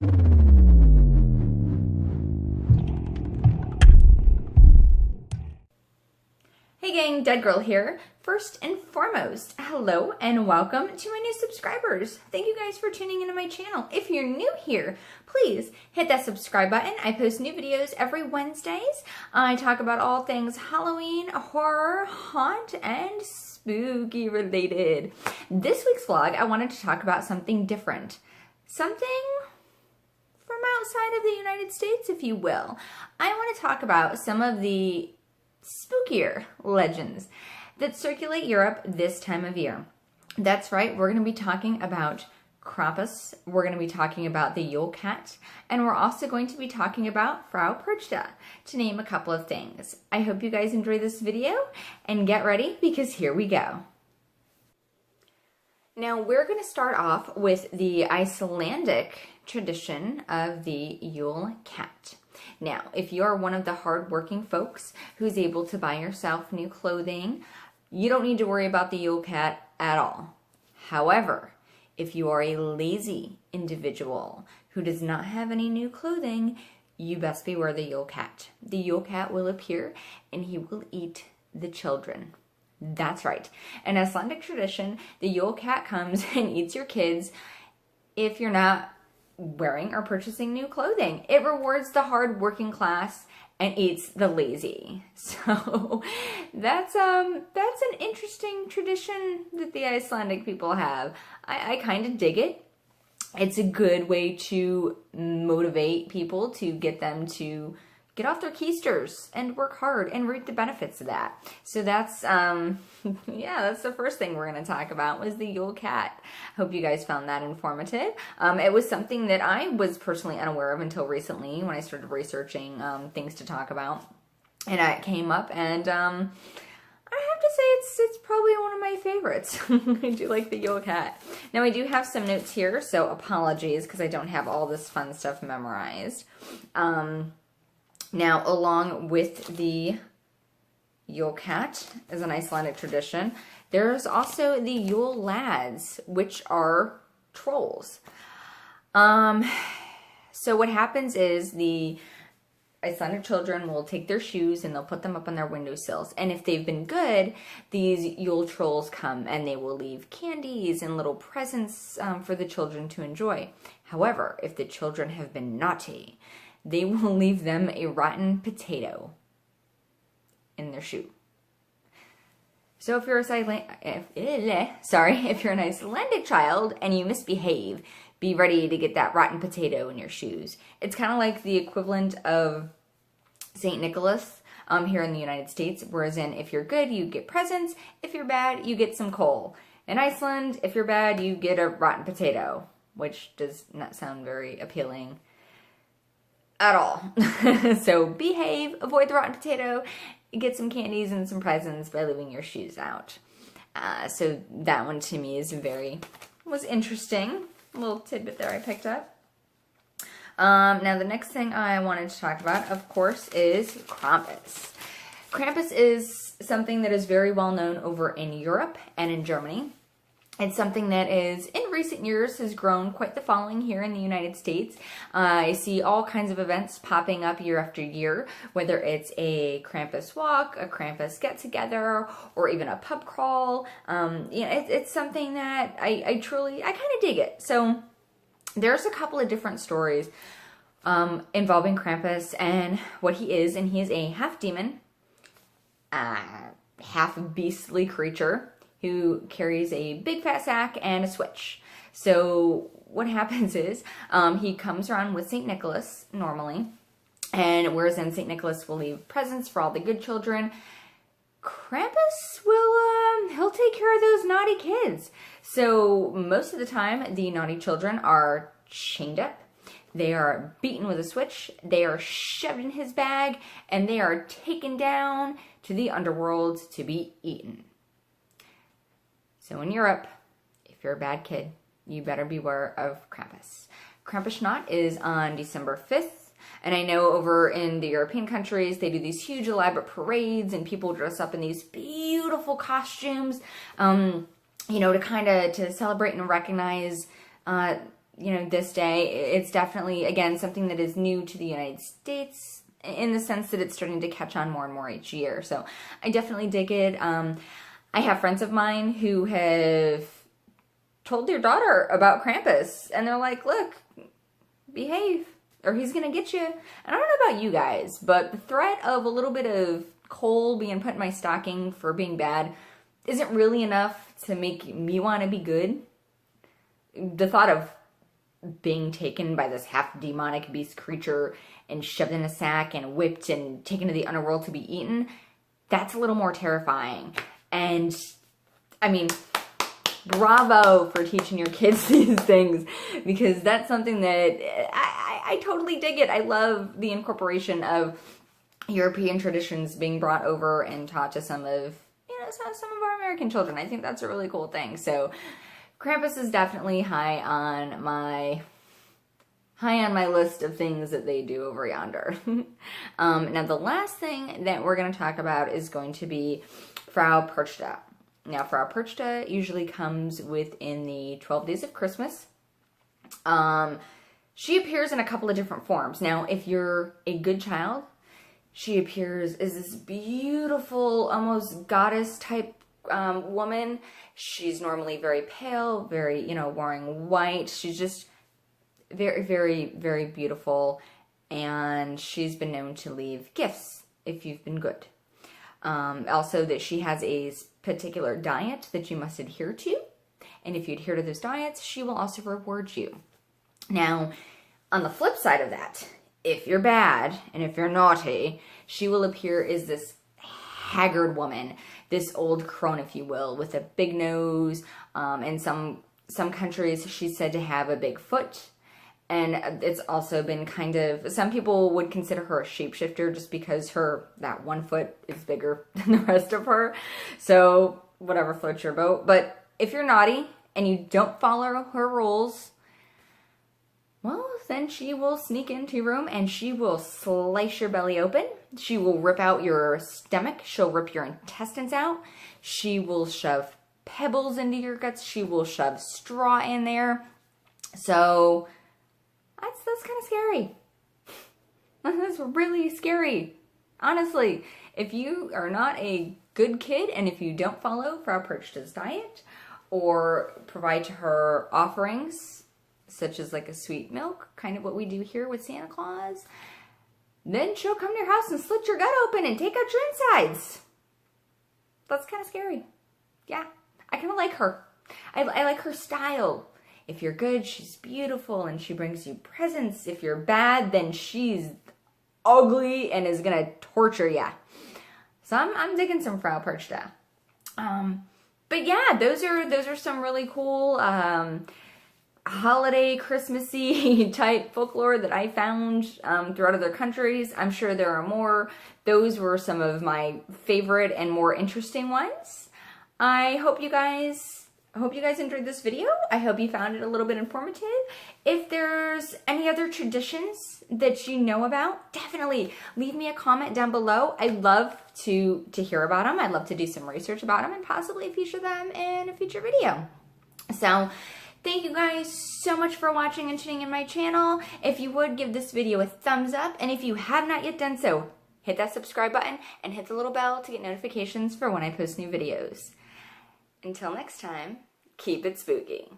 Hey gang, Dead Girl here. First and foremost, hello and welcome to my new subscribers. Thank you guys for tuning into my channel. If you're new here, please hit that subscribe button. I post new videos every Wednesdays. I talk about all things Halloween, horror, haunt, and spooky related. This week's vlog, I wanted to talk about something different. Something from outside of the United States, if you will. I want to talk about some of the spookier legends that circulate Europe this time of year. That's right, we're going to be talking about Krampus, we're going to be talking about the Yule Cat, and we're also going to be talking about Frau Perchta, to name a couple of things. I hope you guys enjoy this video, and get ready, because here we go. Now, we're going to start off with the Icelandic tradition of the Yule Cat. Now, if you're one of the hardworking folks who's able to buy yourself new clothing, you don't need to worry about the Yule Cat at all. However, if you are a lazy individual who does not have any new clothing, you best beware the Yule Cat. The Yule Cat will appear and he will eat the children. That's right. In Icelandic tradition, the Yule Cat comes and eats your kids if you're not wearing or purchasing new clothing. It rewards the hard working class and eats the lazy. So that's an interesting tradition that the Icelandic people have. I kind of dig it. It's a good way to motivate people, to get them to get off their keisters and work hard and reap the benefits of that. So that's, yeah, that's the first thing we're going to talk about was the Yule Cat. Hope you guys found that informative. It was something that I was personally unaware of until recently when I started researching things to talk about. And it came up, and I have to say it's probably one of my favorites. I do like the Yule Cat. Now I do have some notes here, so apologies because I don't have all this fun stuff memorized. Now, along with the Yule Cat as an Icelandic tradition, there's also the Yule Lads, which are trolls. So what happens is the Icelandic children will take their shoes and they'll put them up on their windowsills. And if they've been good, these Yule trolls come and they will leave candies and little presents for the children to enjoy. However, if the children have been naughty, they will leave them a rotten potato in their shoe. So if you're if you're an Icelandic child and you misbehave, be ready to get that rotten potato in your shoes. It's kind of like the equivalent of St. Nicholas here in the United States, whereas if you're good, you get presents. If you're bad, you get some coal. In Iceland, if you're bad, you get a rotten potato, which does not sound very appealing at all. So behave, avoid the rotten potato, get some candies and some presents by leaving your shoes out. So that one to me was interesting. A little tidbit there I picked up. Now the next thing I wanted to talk about, of course, is Krampus. Krampus is something that is very well known over in Europe and in Germany. It's something that is, in recent years, has grown quite the following here in the United States. I see all kinds of events popping up year after year, whether it's a Krampus walk, a Krampus get-together, or even a pub crawl. It's something that I kind of dig it. So there's a couple of different stories involving Krampus and what he is, and he is a half demon, half beastly creature who carries a big fat sack and a switch. So what happens is he comes around with St. Nicholas normally, and whereas then St. Nicholas will leave presents for all the good children, Krampus will, he'll take care of those naughty kids. So most of the time, the naughty children are chained up, they are beaten with a switch, they are shoved in his bag, and they are taken down to the underworld to be eaten. So in Europe, if you're a bad kid, you better beware of Krampus. Krampusnacht is on December 5th. And I know over in the European countries, they do these huge elaborate parades and people dress up in these beautiful costumes, you know, to celebrate and recognize this day. It's definitely, again, something that is new to the United States in the sense that it's starting to catch on more and more each year. So I definitely dig it. I have friends of mine who have told their daughter about Krampus, and they're like, look, behave, or he's gonna get you. And I don't know about you guys, but the threat of a little bit of coal being put in my stocking for being bad isn't really enough to make me want to be good. The thought of being taken by this half demonic beast creature and shoved in a sack and whipped and taken to the underworld to be eaten, that's a little more terrifying. And I mean, bravo for teaching your kids these things, because that's something that I totally dig it. I love the incorporation of European traditions being brought over and taught to some of some of our American children. I think that's a really cool thing. So Krampus is definitely high on my list of things that they do over yonder. Now the last thing that we're going to talk about is going to be Frau Perchta. Now, Frau Perchta usually comes within the 12 days of Christmas. She appears in a couple of different forms. Now, if you're a good child, she appears as this beautiful, almost goddess-type woman. She's normally very pale, very, wearing white. She's just very, very, very beautiful. And she's been known to leave gifts if you've been good. Also, that she has a particular diet that you must adhere to, and if you adhere to those diets, she will also reward you. Now, on the flip side of that, if you're bad and if you're naughty, she will appear as this haggard woman, this old crone, if you will, with a big nose. In some countries, she's said to have a big foot. And it's also been kind of, some people would consider her a shapeshifter just because that one foot is bigger than the rest of her. So whatever floats your boat. But if you're naughty and you don't follow her rules, well, then she will sneak into your room and she will slice your belly open. She will rip out your stomach. She'll rip your intestines out. She will shove pebbles into your guts. She will shove straw in there. So that's kind of scary. That's really scary. Honestly, if you are not a good kid and if you don't follow Frau Perchta's diet or provide to her offerings, such as like a sweet milk, kind of what we do here with Santa Claus, then she'll come to your house and slit your gut open and take out your insides. That's kind of scary. Yeah, I kind of like her. I like her style. If you're good, she's beautiful and she brings you presents. If you're bad, then she's ugly and is gonna torture you. So I'm digging some Frau Perchta. But yeah, those are some really cool holiday, Christmassy type folklore that I found throughout other countries. I'm sure there are more. Those were some of my favorite and more interesting ones. I hope you guys enjoyed this video. I hope you found it a little bit informative. If there's any other traditions that you know about, definitely leave me a comment down below. I'd love to hear about them. I'd love to do some research about them and possibly feature them in a future video. So thank you guys so much for watching and tuning in my channel. If you would, give this video a thumbs up. And if you have not yet done so, hit that subscribe button and hit the little bell to get notifications for when I post new videos. Until next time, keep it spooky.